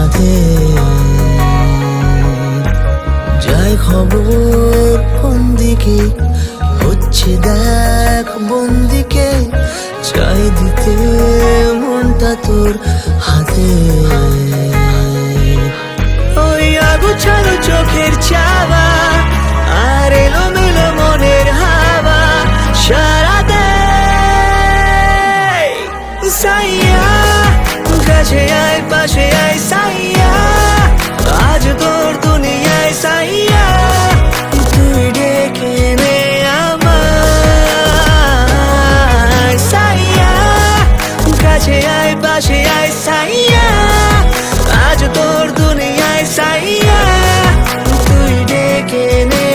সাথে যাই খবর কোন দিকে হচ্ছে দেখ বন্দিকে চাই দিতে মনটা তোর হাতে ওই আগুছালো চোখের চাওয়া আর এলোমেলো মনের হাওয়া সারা দে সাইয়া কাছে আয় পাশে আয় সাইয়া আজ তোর দুনিয়ায় সাইয়া তুই ডেকে নে আমায় সাইয়া কাছে আয় পাশে আয় সাইয়া আজ তোর দুনিয়ায় সাইয়া তুই ডেকে নে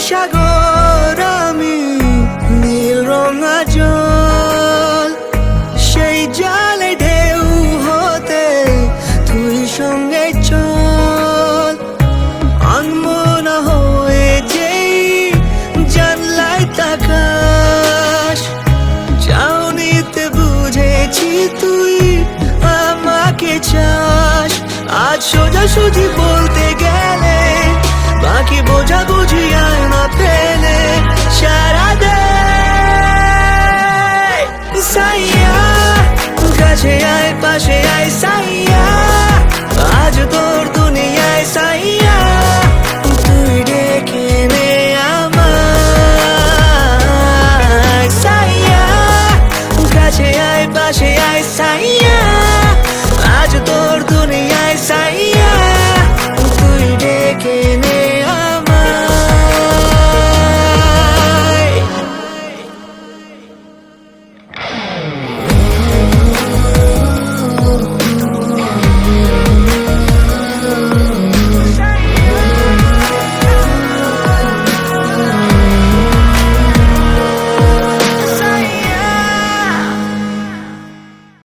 সাগর আমি নীল রঙা জল সেই জলে ঢেউ হতে তুই সঙ্গে চল আনমনা হয়ে যেই জানলায় তাকাস চাউনিতে বুঝেছি তুই আমাকে চাস আজ সোজাসুজি বলতে গেলে বাকি বোঝা বুঝি আর না ফেলে সারা দে সাইয়া কাছে আয় পাশে আয় সাইয়া আজ তোর